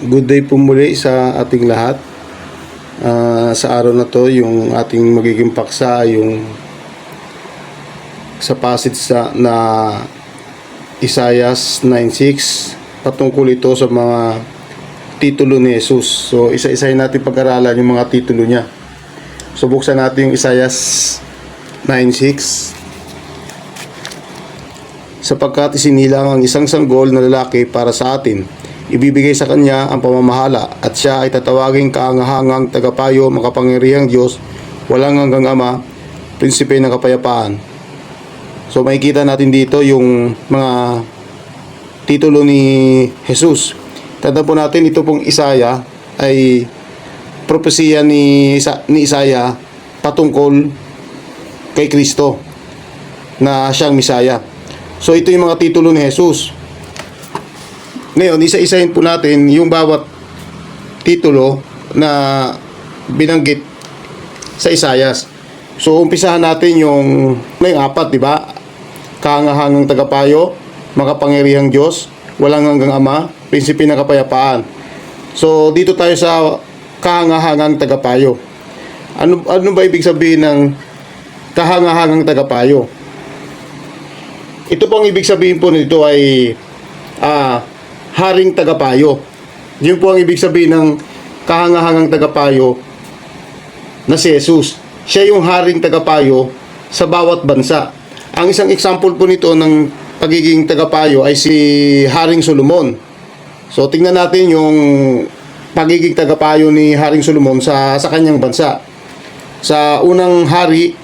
Good day po muli sa ating lahat. Sa araw na to, yung ating magiging paksa yung sa passage na Isaiah 9:6, patungkol ito sa mga titulo ni Jesus. So isa-isahin natin pag-aralan yung mga titulo niya. So buksan natin yung Isaiah 9:6. Sapagkat isinilang ang isang sanggol na lalaki para sa atin, ibibigay sa kanya ang pamamahala, at siya ay tatawaging kaangahangang tagapayo, makapangyarihang Diyos, walang hanggang Ama, prinsipe ng kapayapaan. So makikita natin dito yung mga titulo ni Jesus. Tanda po natin, ito pong Isaiah ay propesiya ni Isaiah patungkol kay Kristo na siyang Misaya. So ito yung mga titulo ni Jesus. Ngayon, isa-isahin po natin yung bawat titulo na binanggit sa Isaiah. So umpisahan natin yung apat, di ba? Kaangahangang tagapayo, makapangyarihang Diyos, walang hanggang Ama, prinsipe ng kapayapaan. So dito tayo sa kaangahangang tagapayo. Ano ba ibig sabihin ng kahangahangang tagapayo? Ito pong ibig sabihin po nito ay haring tagapayo. Yun po ang ibig sabihin ng kahangahangang tagapayo na si Jesus. Siya yung haring tagapayo sa bawat bansa. Ang isang example po nito ng pagiging tagapayo ay si Haring Solomon. So tingnan natin yung pagiging tagapayo ni Haring Solomon sa kanyang bansa. Sa unang Hari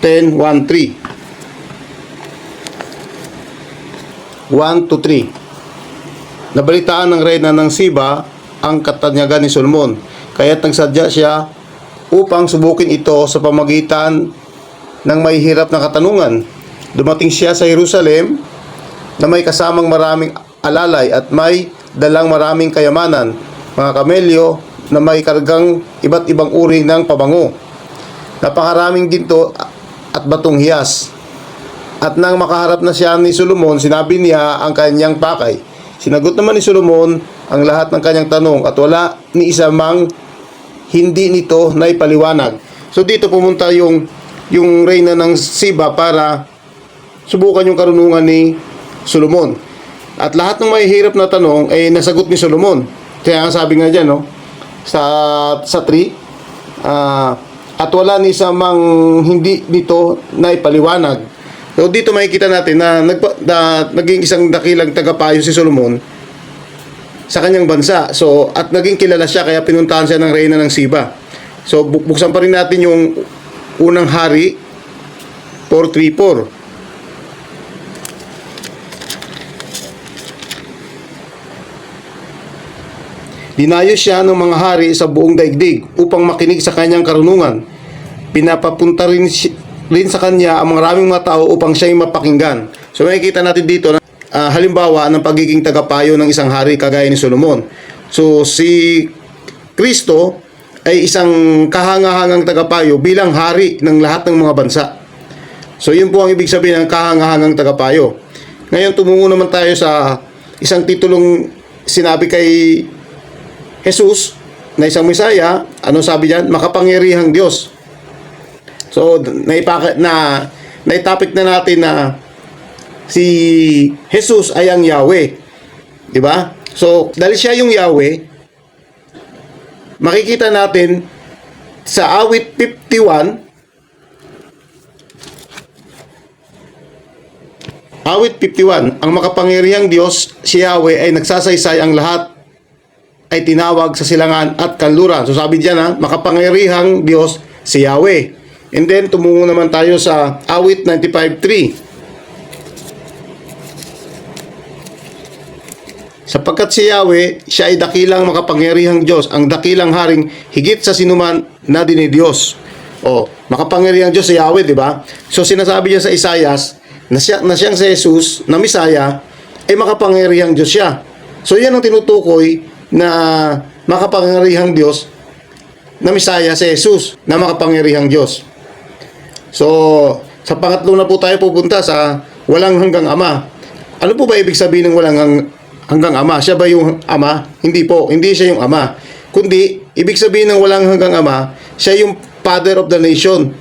10:1-3. 1-3. Nabalitaan ng reyna ng Siba ang katanyagan ni Solomon, kaya't nagsadya siya upang subukin ito sa pamagitan ng may hirap na katanungan. Dumating siya sa Jerusalem na may kasamang maraming alalay at may dalang maraming kayamanan, mga kamelyo na may kargang iba't ibang uri ng pabango, napakaraming ginto at batong hiyas. At nang makaharap na siya ni Solomon, sinabi niya ang kanyang pakay. Sinagot naman ni Solomon ang lahat ng kanyang tanong, at wala ni isa mang hindi nito na ipaliwanag. So dito pumunta yung reyna ng Siba para subukan yung karunungan ni Solomon. At lahat ng may hirap na tanong ay nasagot ni Solomon. Kaya ang sabi nga dyan, no, sa 3, at wala ni isa mang hindi nito na ipaliwanag. So dito makikita natin na naging isang dakilang tagapayo si Solomon sa kanyang bansa. So at naging kilala siya, kaya pinuntahan siya ng reyna ng Siba. So buksan pa rin natin yung unang Hari 4:3-4. Dinayo siya ng mga hari sa buong daigdig upang makinig sa kanyang karunungan. Pinapapunta rin sa kanya ang maraming mga tao upang siya'y mapakinggan. So makikita natin dito na halimbawa ng pagiging tagapayo ng isang hari kagaya ni Solomon. So si Kristo ay isang kahangahangang tagapayo bilang hari ng lahat ng mga bansa. So yun po ang ibig sabihin ng kahangahangang tagapayo. Ngayon tumungo naman tayo sa isang titulong sinabi kay Jesus na isang Misaya. Ano sabi diyan? Makapangyarihang Diyos. So, naitapik na natin na si Jesus ay ang Yahweh. Di ba? So, dahil siya yung Yahweh, makikita natin sa awit 51, ang makapangyarihang Diyos, si Yahweh, ay nagsasaysay, ang lahat ay tinawag sa silangan at kanluran. So, sabi diyan, makapangyarihang Diyos, si Yahweh. And then, tumungo naman tayo sa awit 95:3. Sapagkat si Yahweh, siya ay dakilang makapangyarihang Diyos, ang dakilang haring higit sa sinuman na dinidiyos. O, makapangyarihang Diyos si Yahweh, di ba? So, sinasabi niya sa Isaiah na siyang si Jesus, na Misaya, ay makapangyarihang Diyos siya. So, yan ang tinutukoy na makapangyarihang Diyos na Misaya si Jesus, na makapangyarihang Diyos. So, sa pangatlo na po tayo pupunta sa walang hanggang Ama. Ano po ba ibig sabihin ng walang hanggang ama. Siya ba yung ama? Hindi po, hindi siya yung ama. Kundi, ibig sabihin ng walang hanggang ama, siya yung father of the nation.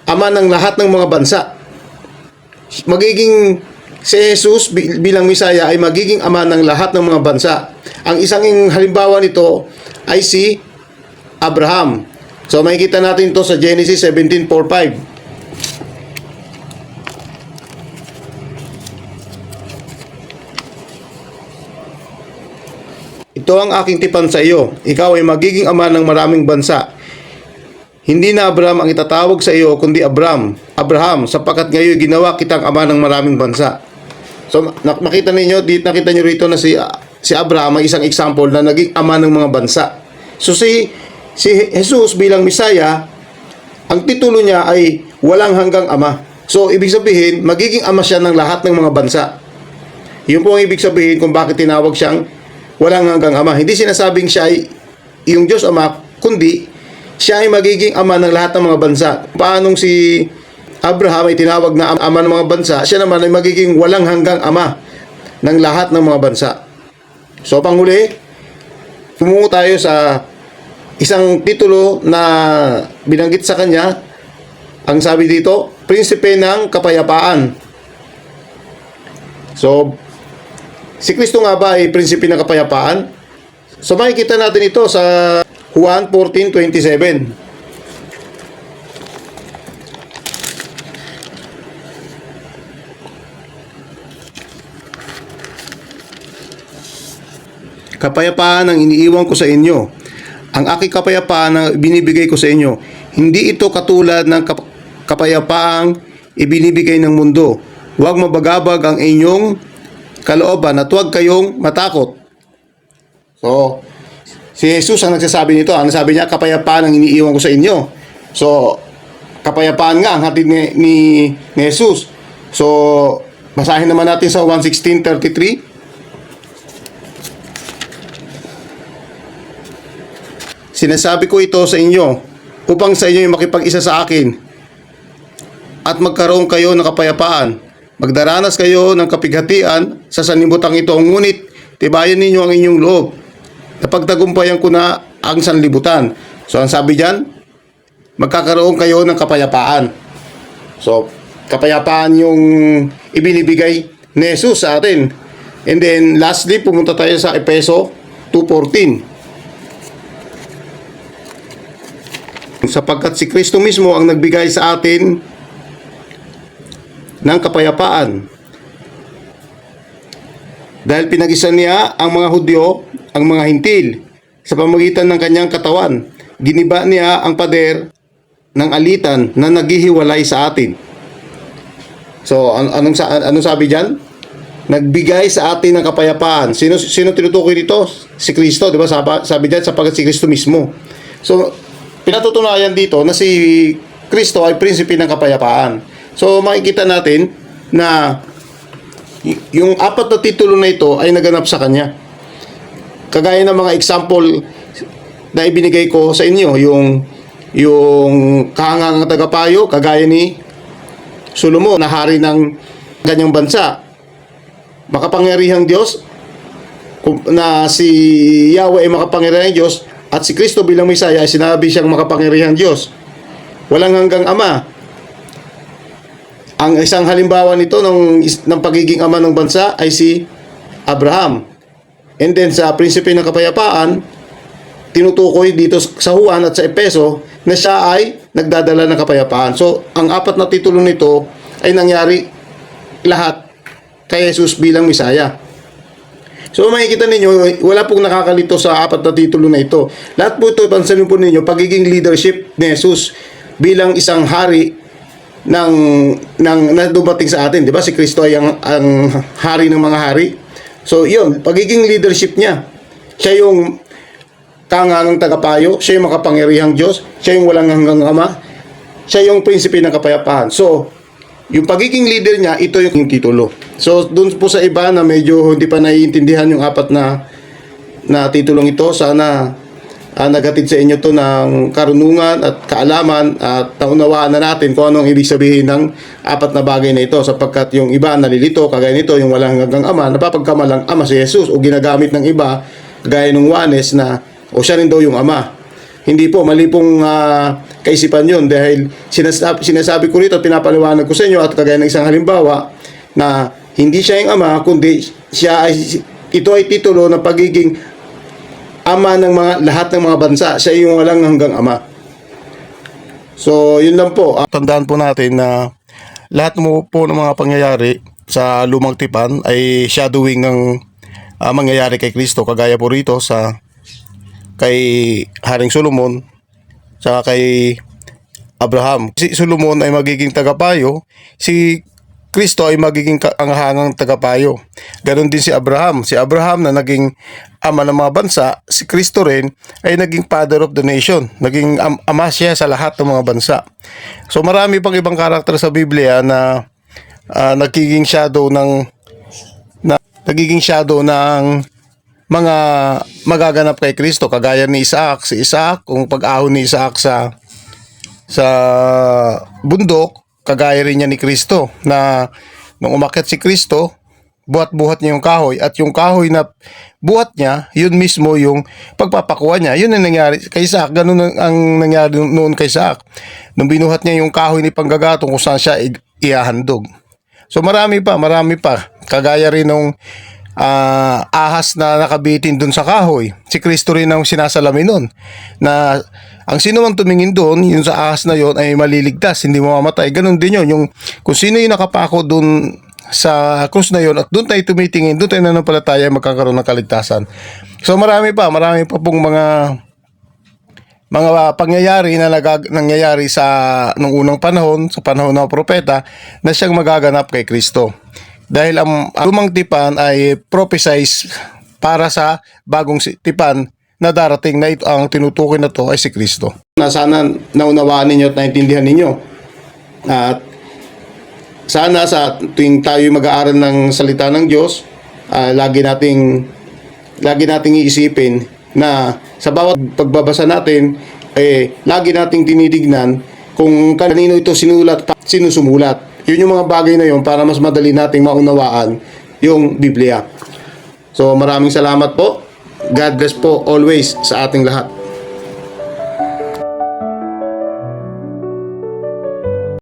Ama ng lahat ng mga bansa. Magiging si Jesus bilang Misaya ay magiging ama ng lahat ng mga bansa. Ang isang halimbawa nito ay si Abraham. So makikita natin ito sa Genesis 17:4-5. Ito ang aking tipan sa iyo. Ikaw ay magiging ama ng maraming bansa. Hindi na Abraham ang itatawag sa iyo, kundi Abraham, sapagkat ngayon ginawa kitang ama ng maraming bansa. So nakita nakita niyo rito na si Abraham ay isang example na naging ama ng mga bansa. So si Jesus bilang Misaya, ang titulo niya ay walang hanggang ama. So ibig sabihin, magiging ama siya ng lahat ng mga bansa. Yun po ang ibig sabihin kung bakit tinawag siyang walang hanggang ama. Hindi sinasabing siya ay yung Diyos Ama, kundi siya ay magiging ama ng lahat ng mga bansa. Paanong si Abraham ay tinawag na ama ng mga bansa, siya naman ay magiging walang hanggang ama ng lahat ng mga bansa. So panghuli, pumungo tayo sa isang titulo na binanggit sa kanya. Ang sabi dito, Prinsipe ng Kapayapaan. So, si Kristo nga ba ay prinsipe ng kapayapaan? So makikita natin ito sa Juan 14:27. Kapayapaan ang iniiwan ko sa inyo. Ang aking kapayapaan na binibigay ko sa inyo. Hindi ito katulad ng kapayapaang ibinibigay ng mundo. Huwag mabagabag ang inyong kalooban at huwag kayong matakot. So, si Jesus ang nagsasabi nito. Ano sabi niya? Kapayapaan ang iniiwan ko sa inyo. So, kapayapaan nga ang hatid ni Jesus. So, basahin naman natin sa 1:16-33. Sinasabi ko ito sa inyo upang sa inyo makipag-isa sa akin at magkaroon kayo ng kapayapaan. Magdaranas kayo ng kapighatian sa sanlibutan ito, ngunit tibayan ninyo ang inyong loob. Napagtagumpayan ko na ang sanlibutan. So, ang sabi dyan, magkakaroon kayo ng kapayapaan. So, kapayapaan yung ibinibigay ni Jesus sa atin. And then, lastly, pumunta tayo sa Efeso 2:14. Sapagkat si Kristo mismo ang nagbigay sa atin ng kapayapaan. Dahil pinag-isa niya ang mga Hudyo, ang mga Hintil, sa pamamagitan ng kanyang katawan. Giniba niya ang pader ng alitan na naghihiwalay sa atin. So, anong sabi diyan? Nagbigay sa atin ng kapayapaan. Sino tinutukoy dito? Si Kristo, di ba? Sabi diyan, sapagkat si Kristo mismo. So, pinatutunayan dito na si Kristo ay prinsipe ng kapayapaan. So makikita natin na yung apat na titulo na ito ay naganap sa kanya. Kagaya ng mga example na ibinigay ko sa inyo, yung kahangangang tagapayo, kagaya ni Solomon na hari ng ganyang bansa. Makapangyarihang Diyos, na si Yahweh ay makapangyarihang Diyos, at si Kristo bilang Misaya ay sinabi siyang makapangyarihang Diyos. Walang hanggang ama. Ang isang halimbawa nito ng pagiging ama ng bansa ay si Abraham. And then sa prinsipe ng kapayapaan, tinutukoy dito sa Juan at sa Efeso na siya ay nagdadala ng kapayapaan. So, ang apat na titulo nito ay nangyari lahat kay Jesus bilang Misaya. So makikita ninyo, wala pong nakakalito sa apat na titulo na ito. Lahat po ito, pansanin po ninyo, pagiging leadership ni Jesus bilang isang hari na dumating sa atin. Di ba? Si Kristo ay ang hari ng mga hari. So yun, pagiging leadership niya. Siya yung kahangangang tagapayo, siya yung makapangyarihang Diyos, siya yung walang hanggang ama, siya yung prinsipe ng kapayapaan. So, yung pagiging leader niya, ito yung titulo. So, dun po sa iba na medyo hindi pa naiintindihan yung apat na titulong ito, sana nagatid sa inyo to ng karunungan at kaalaman at naunawaan na natin kung anong ibig sabihin ng apat na bagay na ito, sapagkat yung iba nalilito kagaya nito, yung walang hanggang ama, napapagkamalang ama si Jesus, o ginagamit ng iba gaya ng Juanes na o siya rin daw yung ama. Hindi po, mali pong kaisipan yun, dahil sinasabi ko rito, pinapaliwanag ko sa inyo at kagaya ng isang halimbawa na hindi siya yung ama, kundi ito ay titulo ng pagiging ama ng lahat ng mga bansa. Siya yung walang hanggang ama. So, yun lang po. Tandaan po natin na lahat po ng mga pangyayari sa lumang tipan ay shadowing ng mangyayari kay Kristo. Kagaya po rito kay Haring Solomon saka kay Abraham. Si Solomon ay magiging tagapayo, si Kristo ay magiging kaanghangang tagapayo. Ganon din si Abraham. Si Abraham na naging ama ng mga bansa, si Kristo rin ay naging father of the nation. Naging ama siya sa lahat ng mga bansa. So marami pang ibang karakter sa Biblia na nagiging shadow ng mga magaganap kay Kristo, kagaya ni Isaac. Si Isaac, kung pag-ahon ni Isaac sa bundok, kagaya rin niya ni Kristo, na nung umakyat si Kristo, buhat-buhat niya yung kahoy, at yung kahoy na buhat niya, yun mismo yung pagpapakuha niya. Yun ang nangyari kay Isaac. Ganun ang nangyari noon kay Isaac. Nung binuhat niya yung kahoy ni panggagatong kung saan siya iahandog. So marami pa. Kagaya rin nung ahas na nakabitin dun sa kahoy. Si Kristo rin ang sinasalamin nun, na ang sino mang tumingin doon, yung sa ahas na yon ay maliligtas, hindi mamamatay. Ganun din yun, yung kung sino yung nakapako doon sa krus na yon at doon tayo tumitingin, doon tayo nananampalataya, magkakaroon ng kaligtasan. So marami pa pong mga pangyayari na nangyayari nung unang panahon, sa panahon ng propeta, na siyang magaganap kay Kristo. Dahil ang lumang tipan ay prophesize para sa bagong tipan na darating, na ito ang tinutukoy na to ay si Kristo. Sana naunawaan ninyo at naintindihan ninyo. At sana sa tuwing tayo mag-aaral ng salita ng Diyos, lagi nating iisipin na sa bawat pagbabasa natin, lagi nating tinitignan kung kanino ito sinulat, sino sumulat. Yun yung mga bagay na yun para mas madali nating maunawaan yung Biblia. So maraming salamat po. God bless po always sa ating lahat.